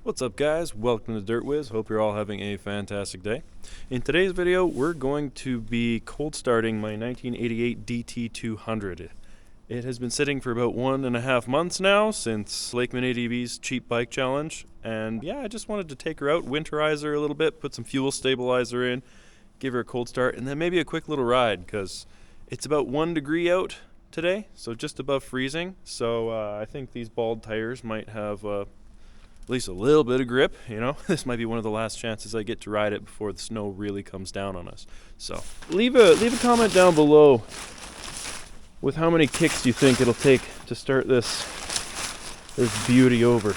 What's up guys, welcome to Dirtwiz. Hope you're all having a fantastic day. In today's video we're going to be cold starting my 1988 DT200. It has been sitting for about 1.5 months now since Lakeman ADV's cheap bike challenge, and yeah, I just wanted to take her out, winterize her a little bit, put some fuel stabilizer in, give her a cold start, and then maybe a quick little ride because it's about 1 degree out today, so just above freezing. So I think these bald tires might have at least a little bit of grip, you know. This might be one of the last chances I get to ride it before the snow really comes down on us. So leave a comment down below with how many kicks you think it'll take to start this beauty over.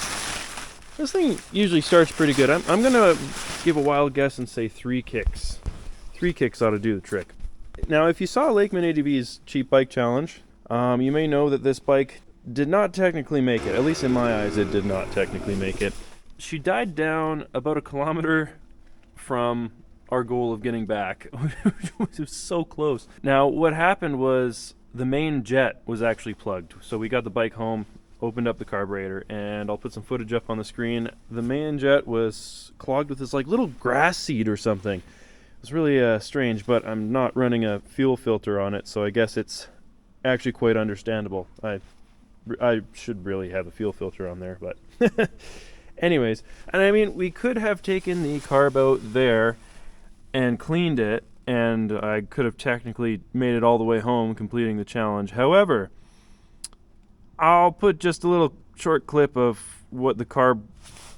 This thing usually starts pretty good. I'm gonna give a wild guess and say 3 kicks. 3 kicks ought to do the trick. Now, if you saw Lakeman ADV's cheap bike challenge, you may know that this bike did not technically make it. At least in my eyes, it did not technically make it. She died down about 1 kilometer from our goal of getting back. It was so close. Now, what happened was the main jet was actually plugged. So we got the bike home, opened up the carburetor, and I'll put some footage up on the screen. The main jet was clogged with this like little grass seed or something. It was really strange, but I'm not running a fuel filter on it, so I guess it's actually quite understandable. I should really have a fuel filter on there, but anyways. And I mean, we could have taken the carb out there and cleaned it, and I could have technically made it all the way home completing the challenge. However, I'll put just a little short clip of what the carb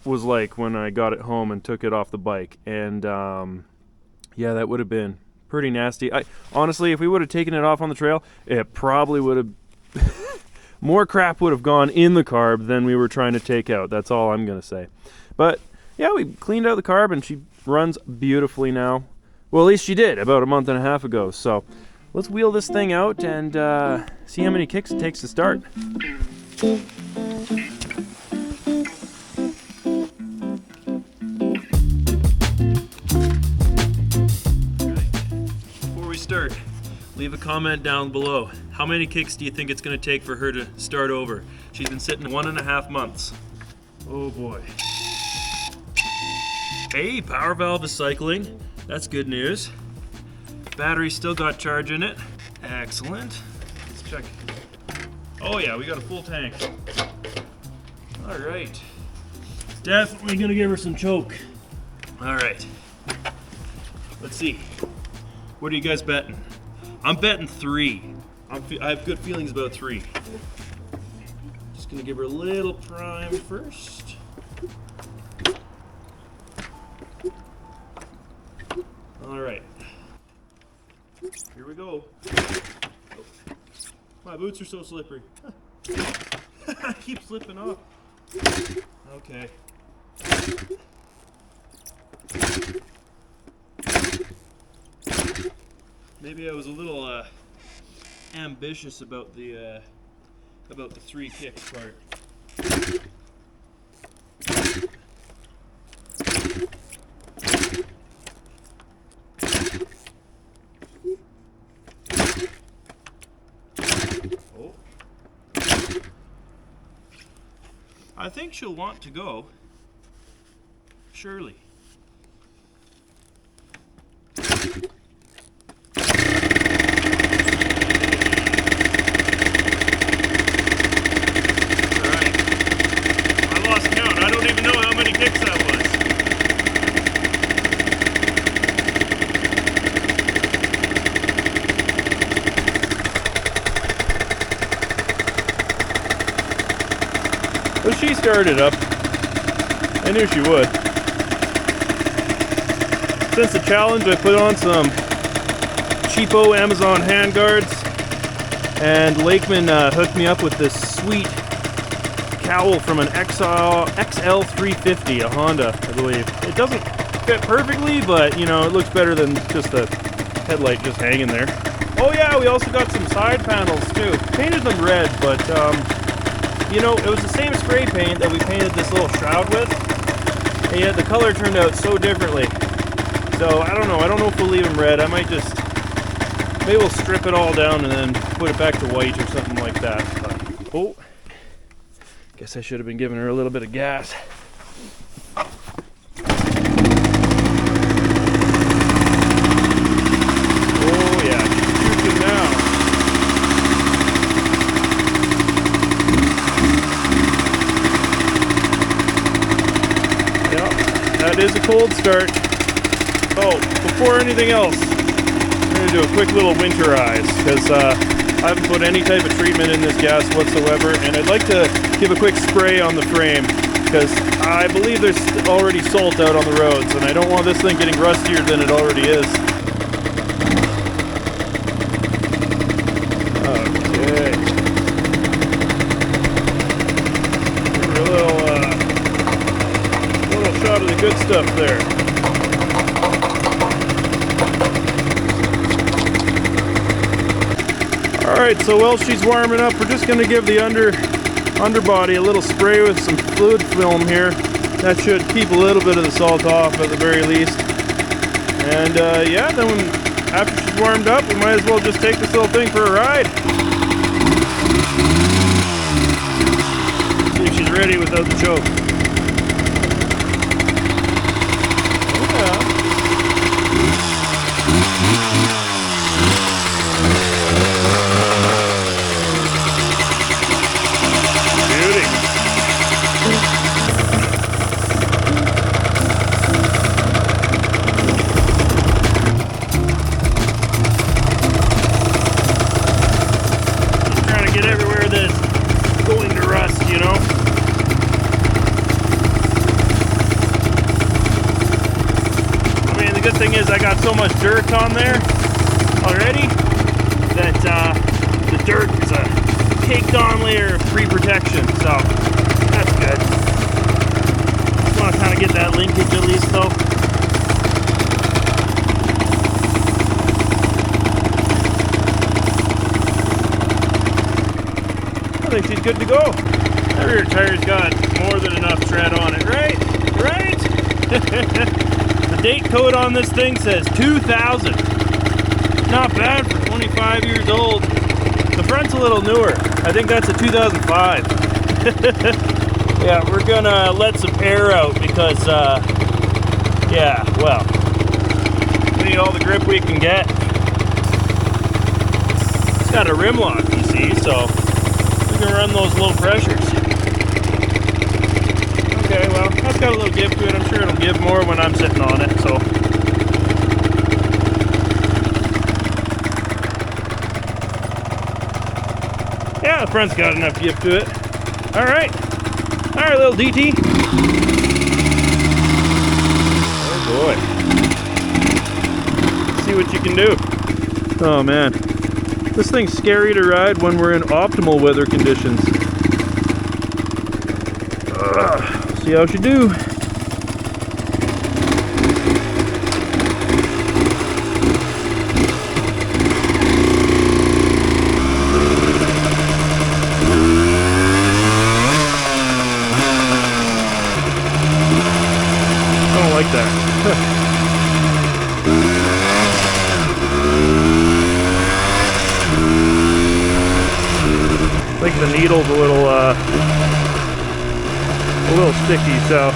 was like when I got it home and took it off the bike, and yeah, that would have been pretty nasty. Honestly, if we would have taken it off on the trail, it probably would have more crap would have gone in the carb than we were trying to take out. That's all I'm gonna say. But yeah, we cleaned out the carb and she runs beautifully now. Well, at least she did about 1.5 months ago. So let's wheel this thing out and see how many kicks it takes to start. Before we start, leave a comment down below. How many kicks do you think it's going to take for her to start over? She's been sitting 1.5 months. Oh boy. Hey, power valve is cycling. That's good news. Battery still got charge in it. Excellent. Let's check. Oh yeah, we got a full tank. All right. Definitely going to give her some choke. All right. Let's see. What are you guys betting? I'm betting 3. I have good feelings about 3. Just gonna give her a little prime first. All right, here we go. Oh, my boots are so slippery. I keep slipping off. Okay. Maybe I was a little ambitious about the 3 kicks part. Oh. I think she'll want to go. Surely. Well, she started up. I knew she would. Since the challenge, I put on some cheapo Amazon handguards, and Lakeman hooked me up with this sweet cowl from an XL350, a Honda, I believe. It doesn't fit perfectly, but you know, it looks better than just the headlight just hanging there. Oh yeah, we also got some side panels too. Painted them red, but you know, it was the same spray paint that we painted this little shroud with, and yet the color turned out so differently. So I don't know if we'll leave them red. I might just, maybe we'll strip it all down and then put it back to white or something like that. But, oh, Guess I should have been giving her a little bit of gas. that is a cold start. Oh, before anything else, I'm going to do a quick little winterize, because I haven't put any type of treatment in this gas whatsoever, and I'd like to give a quick spray on the frame, because I believe there's already salt out on the roads, and I don't want this thing getting rustier than it already is. Okay. Give her a little shot of the good stuff there. Alright, so while she's warming up, we're just going to give the underbody a little spray with some fluid film here. That should keep a little bit of the salt off at the very least. And yeah, then after she's warmed up, we might as well just take this little thing for a ride. See if she's ready without the choke. The good thing is I got so much dirt on there already that the dirt is a caked on layer of pre-protection, so that's good. Just want to kind of get that linkage at least though. I think she's good to go. That rear tire's got more than enough tread on it, right? Right? The date code on this thing says 2000. Not bad for 25 years old. The front's a little newer. I think that's a 2005. Yeah, we're gonna let some air out because, yeah, well, we need all the grip we can get. It's got a rim lock, you see, so we can run those low pressures. Okay, well, that's got a little give to it. I'm sure it'll give more when I'm sitting on it, so. Yeah, the front's got enough give to it. All right, little DT. Oh boy. Let's see what you can do. Oh man, this thing's scary to ride when we're in optimal weather conditions. See how she do. I don't like that. I think the needle's a little sticky, so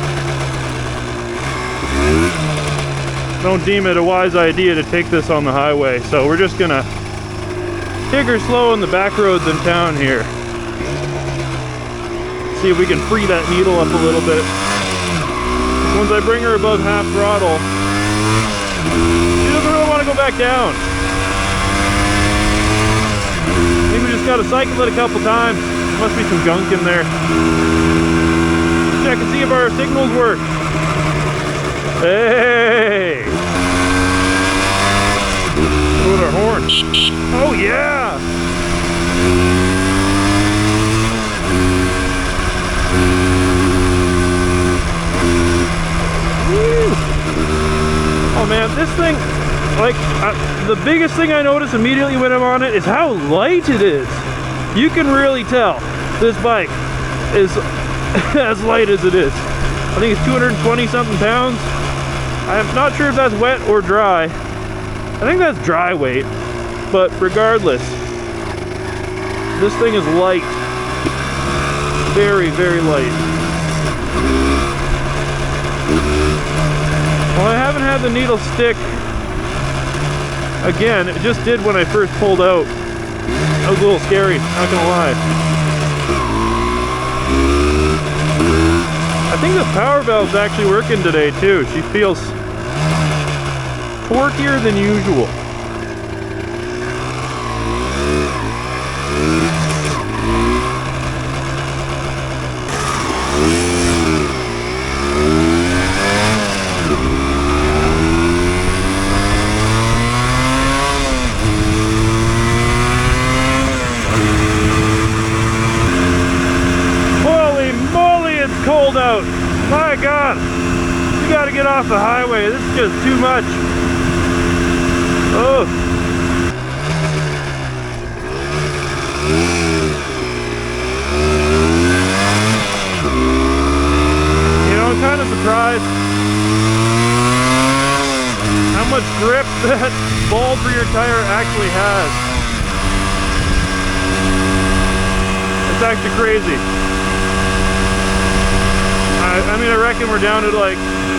don't deem it a wise idea to take this on the highway. So we're just gonna take her slow on the back roads in town here. See if we can free that needle up a little bit. Once I bring her above half throttle, she doesn't really want to go back down. I think we just gotta cycle it a couple times. There must be some gunk in there. Check and see if our signals work. Hey! With our horn. Oh yeah! Woo! Oh man, this thing, like, the biggest thing I notice immediately when I'm on it is how light it is. You can really tell this bike is as light as it is. I think it's 220 something pounds. I'm not sure if that's wet or dry. I think that's dry weight, but regardless, this thing is light. Very, very light. Well, I haven't had the needle stick again. It just did when I first pulled out. That was a little scary, not gonna lie. I I think the power valve's actually working today too. She feels torquier than usual. Cold out. My God, you gotta get off the highway. This is just too much. Oh. You know, I'm kind of surprised how much grip that ball rear tire actually has. It's actually crazy. I mean, I reckon we're down to like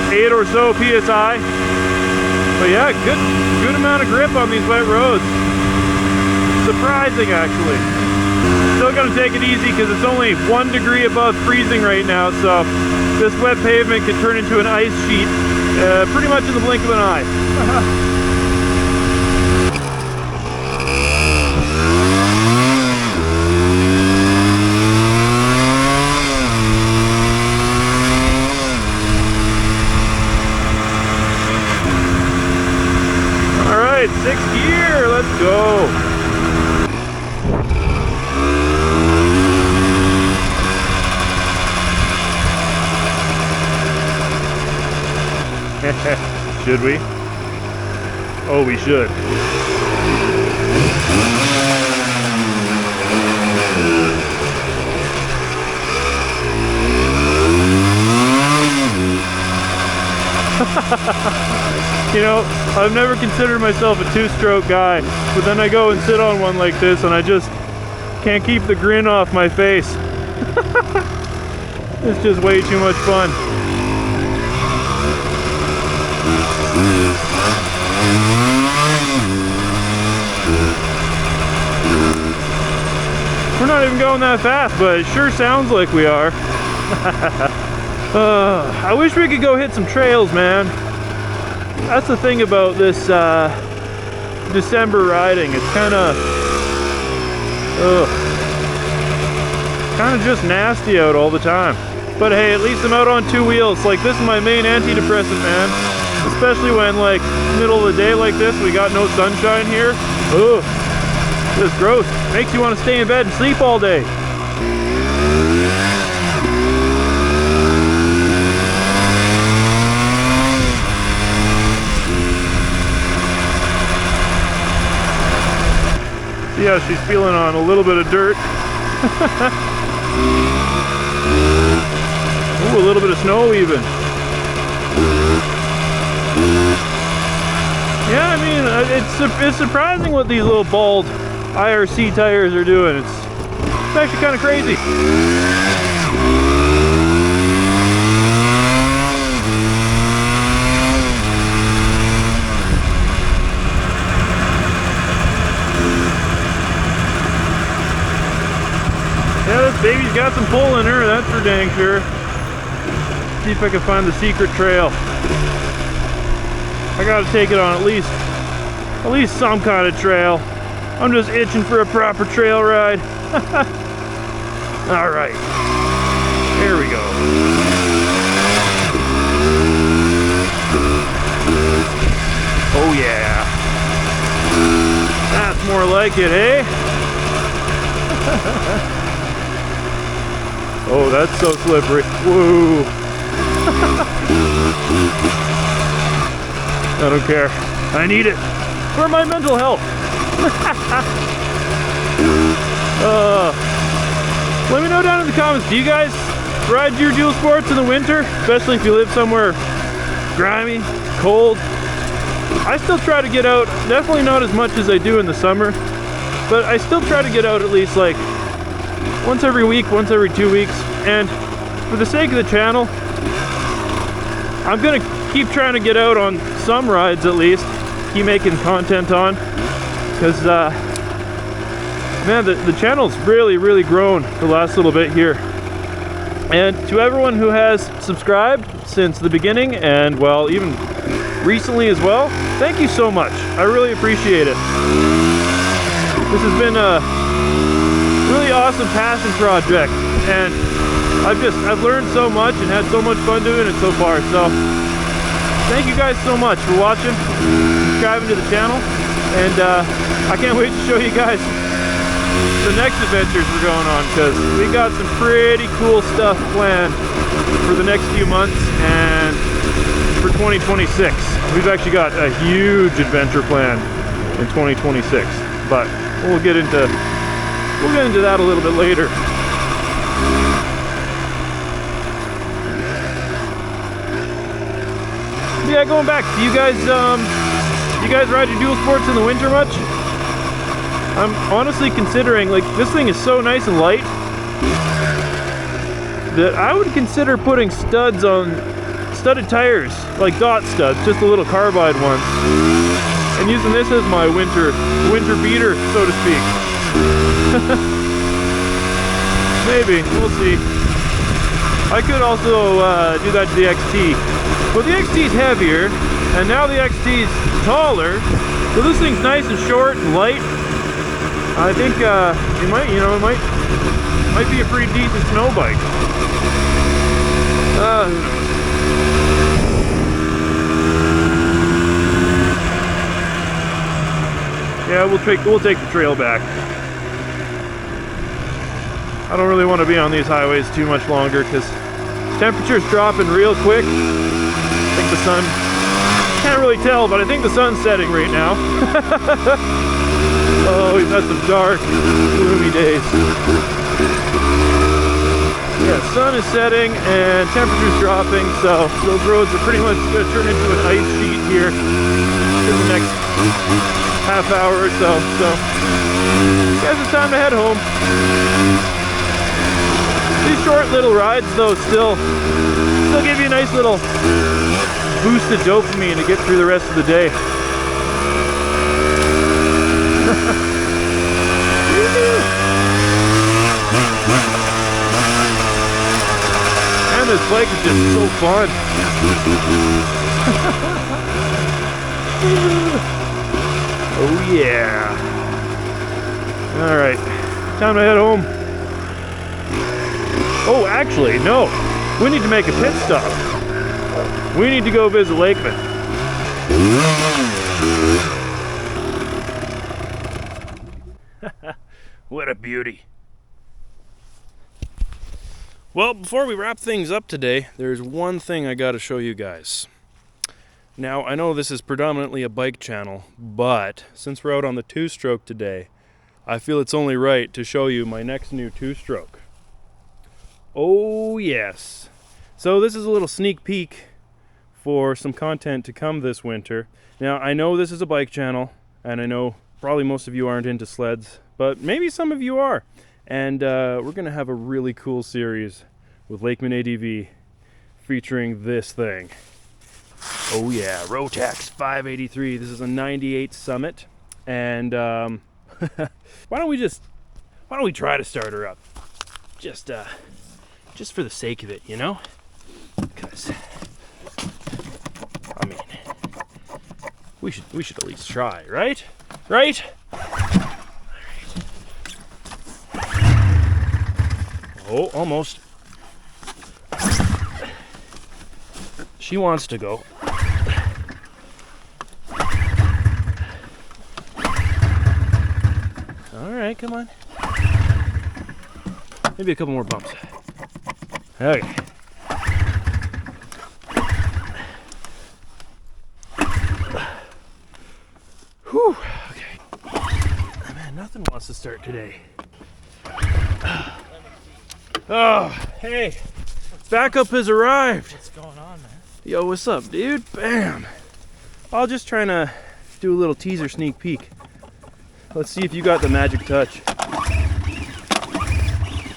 8 or so PSI. But yeah, good amount of grip on these wet roads. Surprising, actually. Still gonna take it easy because it's only 1 degree above freezing right now, so this wet pavement could turn into an ice sheet pretty much in the blink of an eye. Sixth gear, let's go. Should we? Oh, we should. You know, I've never considered myself a two-stroke guy, but then I go and sit on one like this and I just can't keep the grin off my face. It's just way too much fun. We're not even going that fast, but it sure sounds like we are. I wish we could go hit some trails, man. That's the thing about this December riding. It's kind of just nasty out all the time. But hey, at least I'm out on 2 wheels. Like, this is my main antidepressant, man. Especially when, like, middle of the day like this, we got no sunshine here. Ugh, this is gross. Makes you want to stay in bed and sleep all day. See how she's feeling on a little bit of dirt. Ooh, a little bit of snow even. Yeah, I mean, it's surprising what these little bald IRC tires are doing. It's actually kind of crazy. Yeah, this baby's got some pull in her, that's for dang sure. See if I can find the secret trail. I gotta take it on at least some kind of trail. I'm just itching for a proper trail ride. All right, here we go. Oh yeah, that's more like it, eh? Oh, that's so slippery. Whoa. I don't care. I need it for my mental health. Let me know down in the comments, do you guys ride your dual sports in the winter? Especially if you live somewhere grimy, cold. I still try to get out, definitely not as much as I do in the summer, but I still try to get out at least like once every week, once every 2 weeks. And for the sake of the channel, I'm gonna keep trying to get out on some rides at least, keep making content on, because man, the channel's really grown the last little bit here. And to everyone who has subscribed since the beginning, and well, even recently as well, thank you so much. I really appreciate it. This has been a really awesome passion project, and I've learned so much and had so much fun doing it so far. So thank you guys so much for watching, subscribing to the channel, and I can't wait to show you guys the next adventures we're going on, because we got some pretty cool stuff planned for the next few months and for 2026. We've actually got a huge adventure planned in 2026, but we'll get into that a little bit later. Yeah, going back, do you guys ride your dual sports in the winter much? I'm honestly considering, like, this thing is so nice and light that I would consider putting studded tires, like dot studs, just the little carbide ones, and using this as my winter beater, so to speak. Maybe, we'll see. I could also do that to the XT, but the XT is heavier, and now the XT is taller, so this thing's nice and short and light. I think it might be a pretty decent snow bike. Who knows? Yeah, we'll take the trail back. I don't really want to be on these highways too much longer because temperature's dropping real quick. I think the sun, can't really tell, but I think the sun's setting right now. Oh, we've had some dark, gloomy days. Yeah, sun is setting and temperature's dropping, so those roads are pretty much going to turn into an ice sheet here in the next half hour or so. So, guys, it's time to head home. These short little rides, though, still give you a nice little boost of dopamine to get through the rest of the day. And this bike is just so fun. Oh yeah. Alright, time to head home. Oh, actually, no. We need to make a pit stop. We need to go visit Lakeman. What a beauty. Well, before we wrap things up today, there's one thing I got to show you guys. Now, I know this is predominantly a bike channel, but since we're out on the two-stroke today, I feel it's only right to show you my next new two-stroke. Oh, yes. So this is a little sneak peek for some content to come this winter. Now, I know this is a bike channel, and I know probably most of you aren't into sleds, but maybe some of you are. And we're going to have a really cool series with Lakeman ADV featuring this thing. Oh yeah, Rotax 583. This is a 98 Summit. And why don't we try to start her up? Just for the sake of it, you know? Because, I mean, we should at least try, right? Right? Oh, almost. She wants to go. All right, come on. Maybe a couple more bumps. Okay. Whew. Okay. Oh, man, nothing wants to start today. Oh, hey. Backup has arrived. What's going on, man? Yo, what's up, dude? Bam. I'll just trying to do a little teaser sneak peek. Let's see if you got the magic touch.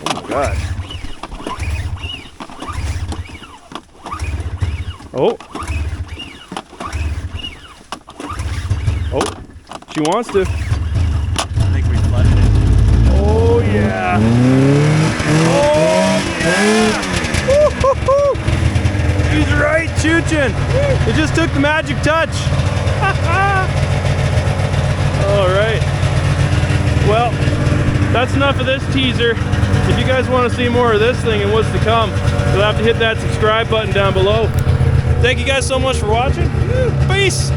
Oh my gosh. Oh. Oh. She wants to. I think we flooded it. Oh yeah. Oh yeah. choo-ching. It just took the magic touch. All right. Well, that's enough of this teaser. If you guys want to see more of this thing and what's to come, you'll have to hit that subscribe button down below. Thank you guys so much for watching. Peace.